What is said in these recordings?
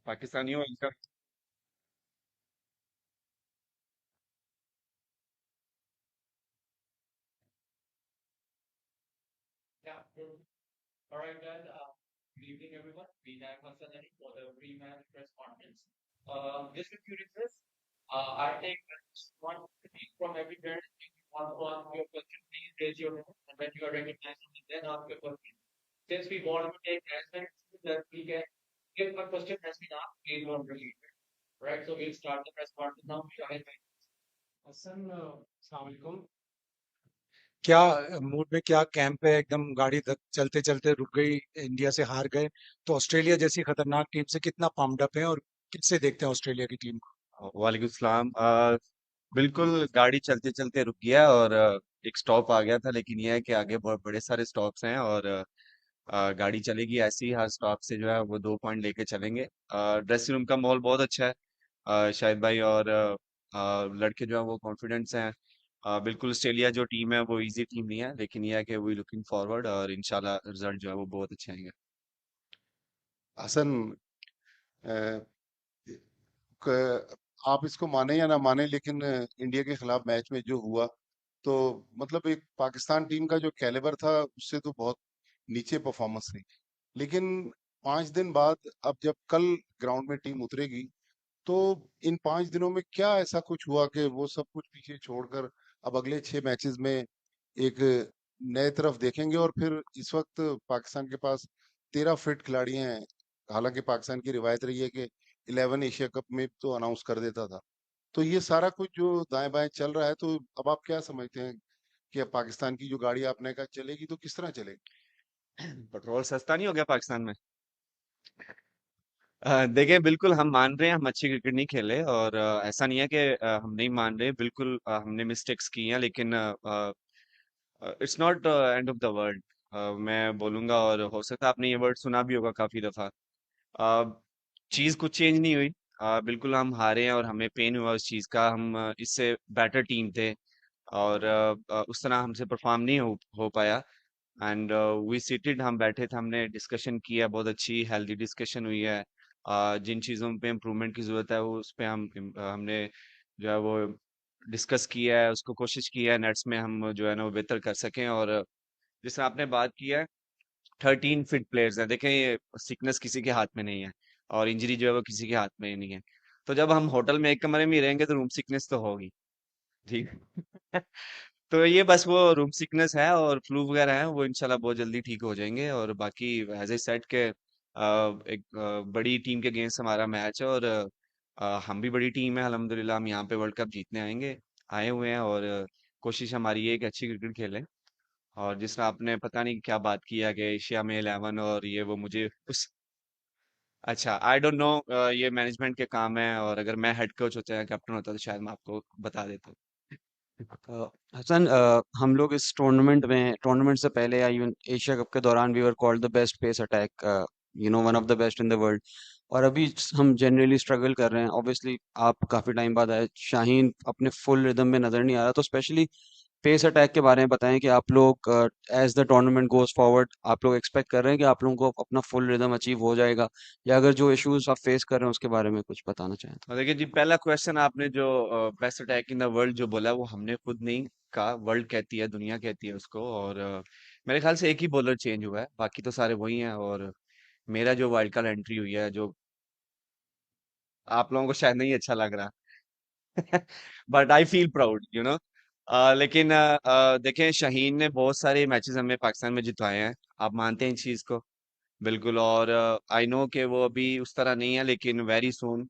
पाकिस्तानियों इनका। Yeah. All right, then. Good evening, everyone. We have Hassan Ali for the pre-match press conference. Just a few requests. I take one from every parent. If you want to ask your question, please raise your hand, and when you are recognized, then ask your question. Since we want to take as many questions as we can, if a question has been asked, please don't repeat it. Right, so we'll start the press conference now. Shahid bhai. Hasan अस्सलाम वालेकुम। क्या mood में क्या camp है? एकदम गाड़ी चलते चलते रुक गई, इंडिया से हार गए, तो ऑस्ट्रेलिया जैसी खतरनाक टीम से कितना पाम्ड अप है और किससे देखते हैं ऑस्ट्रेलिया की टीम को? वालेकुम सलाम। बिल्कुल गाड़ी चलते चलते रुक गया और एक स्टॉप आ गया था, लेकिन यह है कि आगे बहुत बड़े सारे स्टॉप्स हैं और गाड़ी चलेगी ऐसी ही, हर स्टॉप से जो है वो 2 पॉइंट लेके चलेंगे। ड्रेसिंग रूम का माहौल बहुत अच्छा है। शाहिद भाई और लड़के जो है वो कॉन्फिडेंस हैं। बिल्कुल ऑस्ट्रेलिया जो टीम है वो इजी टीम नहीं है, लेकिन यह है कि वी लुकिंग फॉरवर्ड और इंशाल्लाह रिजल्ट जो है वो बहुत अच्छे आएंगे। हसन, अ, आप इसको माने या ना माने, लेकिन इंडिया के खिलाफ मैच में जो हुआ, तो मतलब एक पाकिस्तान टीम का जो कैलिबर था उससे तो बहुत नीचे परफॉर्मेंस थी। लेकिन 5 दिन बाद अब जब कल ग्राउंड में टीम उतरेगी, तो इन 5 दिनों में क्या ऐसा कुछ हुआ कि वो सब कुछ पीछे छोड़कर अब अगले 6 मैचेस में एक नए तरफ देखेंगे? और फिर इस वक्त पाकिस्तान के पास 13 फिट खिलाड़ी हैं। हालांकि पाकिस्तान की रिवायत रही है कि 11 एशिया कप में तो अनाउंस कर देता था। तो ये सारा कुछ जो दाएं बाएं चल रहा है, तो अब आप क्या समझते हैं कि अब पाकिस्तान की जो गाड़ी आपने कहा चलेगी तो किस तरह चलेगी? पेट्रोल सस्ता नहीं हो गया पाकिस्तान में? देखिए, बिल्कुल हम मान रहे हैं हम अच्छी क्रिकेट नहीं खेले और ऐसा नहीं है कि हम नहीं मान रहे। बिल्कुल हमने मिस्टेक्स की हैं, लेकिन it's not end of the world. मैं बोलूंगा, और हो सकता है आपने ये वर्ड सुना भी होगा काफी दफा। चीज कुछ चेंज नहीं हुई। बिल्कुल हम हारे हैं और हमें पेन हुआ उस चीज का। हम इससे बेटर टीम थे और उस तरह हमसे परफॉर्म नहीं हो पाया। एंड वी सीटेड, हम बैठे थे, हमने डिस्कशन किया, बहुत अच्छी हेल्दी डिस्कशन हुई है। जिन चीज़ों पे इम्प्रूवमेंट की ज़रूरत है वो उस पे हमने जो है वो डिस्कस किया है, उसको कोशिश की है नेट्स में हम जो है ना वो बेहतर कर सकें। और जिस तरह आपने बात की है, 13 फिट प्लेयर्स हैं। देखें, ये सिकनेस किसी के हाथ में नहीं है और इंजरी जो है वो किसी के हाथ में ही नहीं है। तो जब हम होटल में एक कमरे में ही रहेंगे तो रूम सिकनेस तो होगी। ठीक है। तो ये बस वो रूम सिकनेस है और फ्लू वगैरह है, वो इंशाल्लाह बहुत जल्दी ठीक हो जाएंगे। और बाकी एज ए सेट के एक बड़ी टीम के अगेंस्ट हमारा मैच है और हम भी बड़ी टीम है, अल्हम्दुलिल्लाह हम यहाँ पे वर्ल्ड कप जीतने आए हुए हैं और कोशिश हमारी है कि अच्छी क्रिकेट खेलें। और जिस तरह आपने पता नहीं क्या बात किया कि एशिया में 11 और ये वो, मुझे उस अच्छा आई डोंट नो। ये मैनेजमेंट के काम है, और अगर मैं हेड कोच होता या कैप्टन होता तो शायद मैं आपको बता देता। हसन, हम लोग इस टूर्नामेंट से पहले या इवन एशिया कप के दौरान we were called the best pace attack, one of the best in the world. और अभी हम जनरली स्ट्रगल कर रहे हैं। ऑब्वियसली आप काफ़ी टाइम बाद आए, शाहीन अपने फुल रिदम में नज़र नहीं आ रहा, तो स्पेशली पेस अटैक के बारे में बताएं कि आप लोग as the tournament goes forward आप लोग एक्सपेक्ट कर रहे हैं कि आप लोगों को अपना फुल रिदम अचीव हो जाएगा, या अगर जो इश्यूज आप फेस कर रहे हैं उसके बारे में कुछ बताना चाहें तो। और देखिए जी, पहला क्वेश्चन आपने जो best attack in the world जो बोला, वो हमने खुद नहीं कहा, वर्ल्ड कहती है, दुनिया कहती है उसको। और मेरे ख्याल से एक ही बॉलर चेंज हुआ है, बाकी तो सारे वही हैं। और मेरा जो वाइल्ड कार्ड एंट्री हुई है, जो आप लोगों को शायद नहीं अच्छा लग रहा, बट आई फील प्राउड लेकिन देखें, शाहीन ने बहुत सारे मैचेस हमें पाकिस्तान में जितवाए हैं। आप मानते हैं इस चीज को? बिल्कुल। और आई नो कि वो अभी उस तरह नहीं है, लेकिन very soon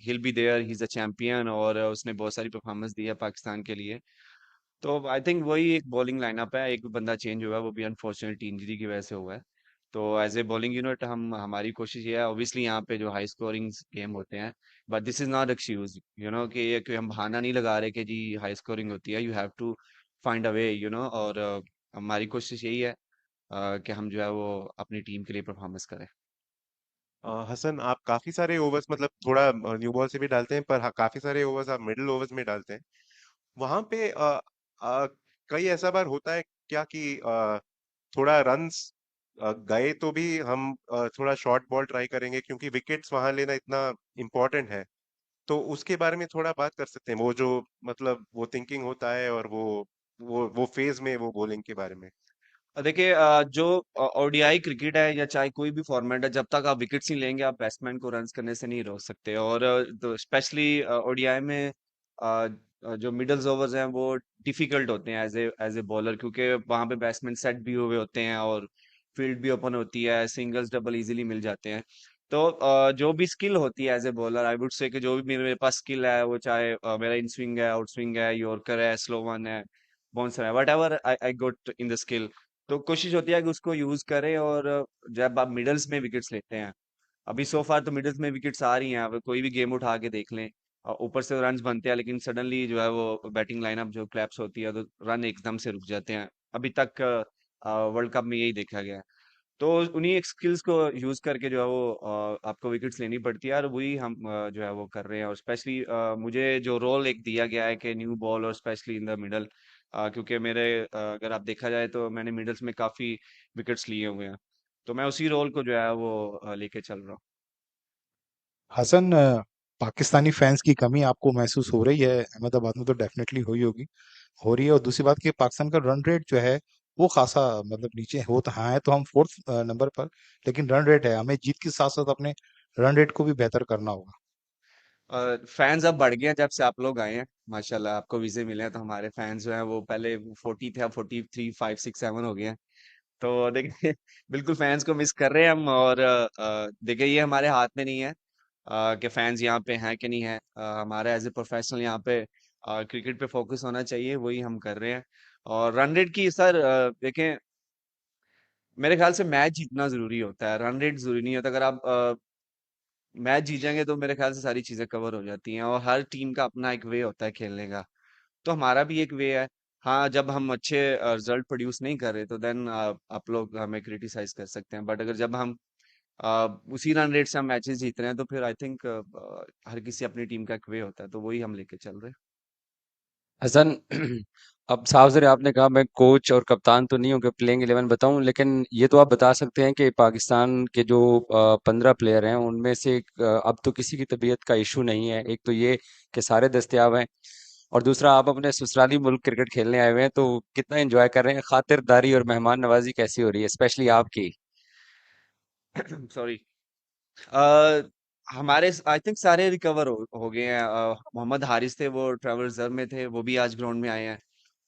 he'll be there, he is a champion और उसने बहुत सारी परफॉर्मेंस दी है पाकिस्तान के लिए। तो आई थिंक वही एक बॉलिंग लाइनअप है, एक बंदा चेंज हुआ है, वो भी अनफॉर्चुनेटली इंजरी की वजह से हुआ है। तो एज ए बॉलिंग यूनिट हम हमारी कोशिश ये है, ऑब्वियसली यहाँ पे जो हाई स्कोरिंग गेम होते हैं, but this is not excuse, कि ये कोई हम बहाना नहीं लगा रहे कि जी हाई स्कोरिंग होती है, you have to find a way और हमारी कोशिश यही है कि हम जो है वो अपनी टीम के लिए परफॉर्मेंस करें। हसन, आप काफी सारे ओवर्स मतलब थोड़ा न्यू बॉल से भी डालते हैं, पर काफी सारे ओवर्स आप मिडिल ओवर्स में डालते हैं। वहां पे कई ऐसा बार होता है क्या कि थोड़ा रन्स गए तो भी हम थोड़ा शॉर्ट बॉल ट्राई करेंगे क्योंकि विकेट्स वहां लेना इतना इम्पोर्टेंट है। तो उसके बारे में थोड़ा बात कर सकते हैं, वो जो मतलब वो थिंकिंग होता है और वो फेज में वो बॉलिंग के बारे में। देखिए जो ओडीआई क्रिकेट है या चाहे कोई भी फॉर्मेट है, जब तक आप विकेट्स नहीं लेंगे आप बैट्समैन को रन्स करने से नहीं रोक सकते। और तो स्पेशली ओडीआई में जो मिडल्स ओवर्स हैं वो डिफिकल्ट होते हैं एज ए बॉलर, क्योंकि वहां पे बैट्समैन सेट भी हुए होते हैं और फील्ड भी ओपन होती है, सिंगल्स डबल इजीली मिल जाते हैं। तो जो भी स्किल होती है as a bowler, I would say कि जो भी मेरे पास स्किल है, वो चाहे मेरा इन स्विंग है, आउट स्विंग है, यॉर्कर है, स्लो वन है, बाउंसर है, whatever I got in the skill, तो कोशिश होती है कि उसको यूज करें। और जब आप मिडल्स में विकेट्स लेते हैं, अभी सो फार तो मिडल्स में विकेट्स आ रही हैं, अब कोई भी गेम उठा के देख लें, ऊपर से रन्स बनते हैं, लेकिन सडनली जो है वो बैटिंग लाइनअप जो क्लैप्स होती है तो रन एकदम से रुक जाते हैं। अभी तक वर्ल्ड कप में यही देखा गया है। तो उन्हीं एक स्किल्स को यूज करके जो है वो आपको विकेट्स लेनी पड़ती है, और वही हम जो है वो कर रहे हैं। और स्पेशली मुझे जो रोल एक दिया गया है कि न्यू बॉल और स्पेशली इन द मिडल, क्योंकि मेरे अगर आप देखा जाए तो मैंने मिडल्स में काफी विकेट्स लिए हुए हैं, तो मैं उसी रोल को जो है वो लेके चल रहा हूँ। हसन, पाकिस्तानी फैंस की कमी आपको महसूस हो रही है? अहमदाबाद में तो डेफिनेटली हुई होगी, हो रही है। और दूसरी बात कि पाकिस्तान का रन रेट जो है वो खासा मतलब नीचे हो, तो हाँ है तो हम फोर्थ नंबर पर, लेकिन रन रेट है, हमें जीत के साथ साथ अपने रन रेट को भी बेहतर करना होगा। फैंस अब बढ़ गए हैं जब से आप लोग आए हैं, माशाल्लाह आपको वीजे मिले हैं, तो हमारे फैंस जो हैं वो पहले 40 थे, अब 43, 5, 6, 7 हो गए हैं। तो देखिए बिल्कुल फैंस को मिस कर रहे हैं हम। और देखिए ये हमारे हाथ में नहीं है कि फैंस यहाँ पे हैं कि नहीं है। हमारा एज ए प्रोफेशनल यहाँ पे क्रिकेट पे फोकस होना चाहिए, वही हम कर रहे हैं। और रन रेट की सर देखें, मेरे ख्याल से मैच जीतना जरूरी होता है, रन रेट जरूरी नहीं होता। अगर आप मैच जीत जाएंगे तो मेरे ख्याल से सारी चीजें कवर हो जाती हैं, और हर टीम का अपना एक वे होता है खेलने का। तो हमारा भी एक वे है। हाँ, जब हम अच्छे रिजल्ट प्रोड्यूस नहीं कर रहे तो देन आप लोग हमें क्रिटिसाइज कर सकते हैं, बट अगर जब हम उसी रन रेट से हम मैचेस जीत रहे हैं तो फिर आई थिंक हर किसी अपनी टीम का एक वे होता है, तो वही हम लेके चल रहे हैं। हसन, अब साफ ज़रे आपने कहा मैं कोच और कप्तान तो नहीं हूँ कि प्लेइंग 11 बताऊं, लेकिन ये तो आप बता सकते हैं कि पाकिस्तान के जो 15 प्लेयर हैं उनमें से अब तो किसी की तबीयत का इशू नहीं है। एक तो ये कि सारे दस्तयाब हैं, और दूसरा आप अपने ससुराली मुल्क क्रिकेट खेलने आए हुए हैं, तो कितना एंजॉय कर रहे हैं? खातिरदारी और मेहमान नवाजी कैसी हो रही है, स्पेशली आपकी? सॉरी। अ, हमारे आई थिंक सारे रिकवर हो गए हैं। मोहम्मद हारिस थे, वो ट्रैवल रिजर्व में थे, वो भी आज ग्राउंड में आए हैं।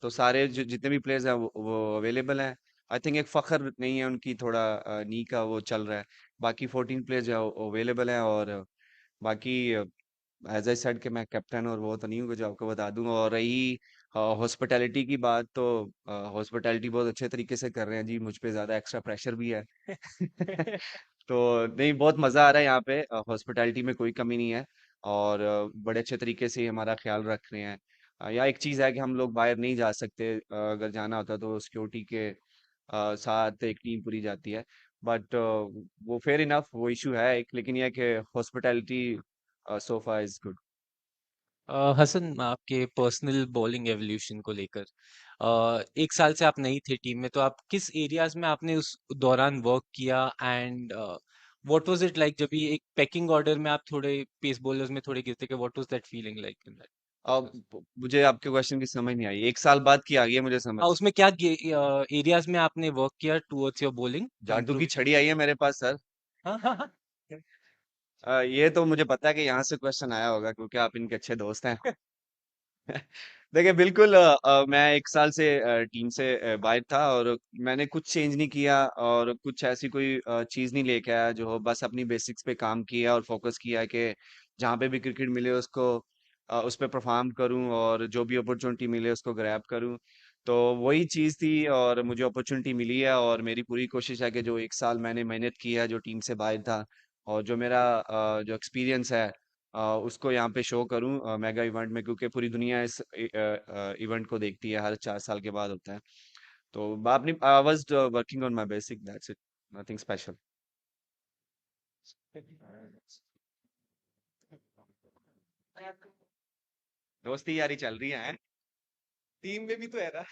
तो सारे जितने भी प्लेयर्स हैं वो अवेलेबल हैं। आई थिंक एक फखर नहीं है उनकी, थोड़ा नी का वो चल रहा है। बाकी 14 प्लेयर्स जो अवेलेबल हैं। और बाकी एज आई सेड कि मैं कैप्टन और वो तो नहीं हूँ जो आपको बता दूं। और रही हॉस्पिटैलिटी की बात, तो हॉस्पिटैलिटी बहुत अच्छे तरीके से कर रहे हैं जी, मुझ पे ज्यादा एक्स्ट्रा प्रेशर भी है। तो नहीं, बहुत मजा आ रहा है यहाँ पे, हॉस्पिटैलिटी में कोई कमी नहीं है। और बड़े अच्छे तरीके से हमारा ख्याल रख रहे हैं। या एक चीज है कि हम लोग बाहर नहीं जा सकते, अगर जाना होता तो सिक्योरिटी के साथ एक टीम पूरी जाती है। बट वो फेयर इनफ, वो इशू है एक, लेकिन यह है कि hospitality so far is good. Hasan, आपके पर्सनल बॉलिंग एवोल्यूशन को लेकर, 1 साल से आप नई थे टीम में, तो आप किस एरियाज में आपने उस दौरान वर्क किया, and what was it like जब ये एक पैकिंग ऑर्डर में आप थोड़े पेस बॉलर्स में थोड़े गिरते के? What was that feeling like in that अब प्रोसेस? मुझे आपके क्वेश्चन की समझ नहीं आई, 1 साल बाद की आ गई है मुझे समझ। उसमें क्या एरियाज में आपने वर्क किया टुवर्ड्स योर बॉलिंग टू जादू इम्प्रूव की इट? छड़ी आई है मेरे पास सर। हाँ, हाँ, हाँ। ये तो मुझे पता है कि यहाँ से क्वेश्चन आया होगा, क्योंकि आप इनके अच्छे दोस्त हैं। देखिए बिल्कुल मैं 1 साल से टीम से बाहर था, और मैंने कुछ चेंज नहीं किया, और कुछ ऐसी कोई चीज नहीं लेके आया, जो हो बस अपनी बेसिक्स पे काम किया और फोकस किया कि जहाँ पे भी क्रिकेट मिले उसको उस पे परफॉर्म करूं, और जो भी अपॉर्चुनिटी मिले उसको ग्रैब करूं। तो वही चीज थी, और मुझे अपॉर्चुनिटी मिली है, और मेरी पूरी कोशिश है कि जो 1 साल मैंने मेहनत की है जो टीम से बाहर था, और जो मेरा जो एक्सपीरियंस है उसको यहाँ पे शो करूँ मेगा इवेंट में, क्योंकि पूरी दुनिया इस इवेंट को देखती है, हर 4 साल के बाद होता है। तो अपनी I was working on my basic, that's it, nothing special. दोस्ती यारी चल रही है। टीम में भी तो है ना।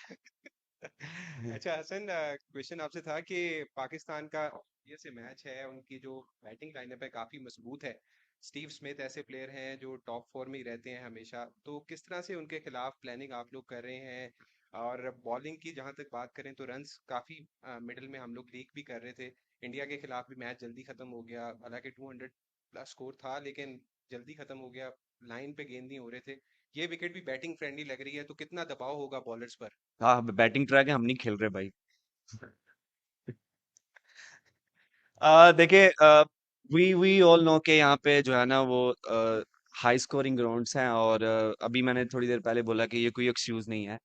अच्छा हसन, क्वेश्चन आपसे था कि पाकिस्तान का ये से मैच है, उनकी जो बैटिंग लाइनअप है काफी मजबूत है। स्टीव स्मिथ ऐसे प्लेयर हैं जो टॉप फोर में ही रहते हैं हमेशा, तो किस तरह से उनके खिलाफ प्लानिंग आप लोग कर रहे हैं? और बॉलिंग की जहां तक बात करें तो रन्स काफी मिडिल में हम लोग लीक भी कर रहे थे। इंडिया के खिलाफ भी मैच जल्दी खत्म हो गया, हालांकि 200 प्लस स्कोर था लेकिन जल्दी खत्म हो गया, लाइन पे गेंद नहीं हो रहे थे। ये विकेट भी बैटिंग फ्रेंडली लग रही है, तो कितना दबाव होगा बॉलर्स पर? हाँ, बैटिंग ट्रैक है, हम नहीं खेल रहे भाई। देखिए, वी ऑल नो के यहाँ पे जो है ना वो हाई स्कोरिंग ग्राउंड्स हैं, और अभी मैंने थोड़ी देर पहले बोला कि ये कोई एक्सक्यूज नहीं है।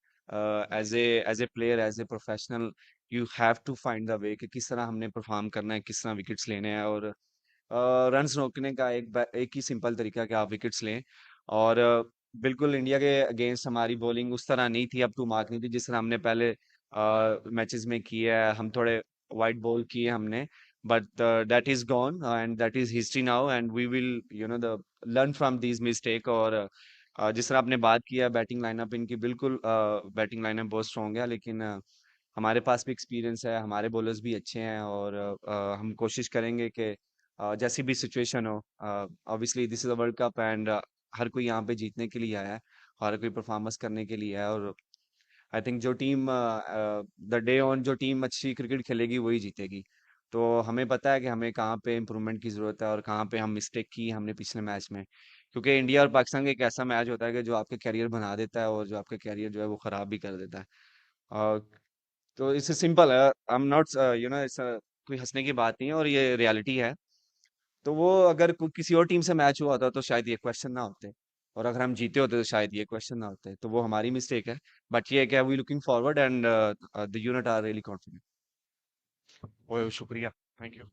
As a player, as a professional, you have to find the way कि किस तरह हमने परफॉर्म करना है, किस तरह विकेट्स लेने हैं। और रन्स रोकने का एक ही सिंपल तरीका है कि आप विकेट्स लें। और बिल्कुल इंडिया के अगेंस्ट हमारी बॉलिंग उस तरह नहीं थी, अप टू मार्क नहीं थी जिस तरह हमने पहले मैचेस में किया है। हम थोड़े वाइट बॉल किए हमने, but that is gone, and that is history now, and we will learn from these mistake। और जिस तरह आपने बात किया बैटिंग लाइनअप इनकी, बिल्कुल बैटिंग लाइनअप बहुत स्ट्रांग है, लेकिन हमारे पास भी एक्सपीरियंस है, हमारे बॉलर्स भी अच्छे हैं, और हम कोशिश करेंगे कि जैसी भी सिचुएशन हो, obviously this is a world cup, and हर कोई यहाँ पे जीतने के लिए आया है, हर कोई परफॉर्मेंस करने के लिए आया है। और आई थिंक जो टीम द डे ऑन जो टीम अच्छी क्रिकेट खेलेगी वही जीतेगी। तो हमें पता है कि हमें कहाँ पे इम्प्रूवमेंट की ज़रूरत है और कहाँ पे हम मिस्टेक की हमने पिछले मैच में, क्योंकि इंडिया और पाकिस्तान का एक ऐसा मैच होता है कि जो आपके कैरियर बना देता है और जो आपका कैरियर जो है वो ख़राब भी कर देता है। और तो इससे सिंपल है, आई एम नॉट कोई हंसने की बात नहीं है, और ये रियलिटी है। तो वो अगर किसी और टीम से मैच हुआ होता तो शायद ये क्वेश्चन ना होते, और अगर हम जीते होते तो शायद ये क्वेश्चन ना होते, तो वो हमारी मिस्टेक है। बट ये है कि we looking forward, and the unit are really confident. ओह शुक्रिया, थैंक यू।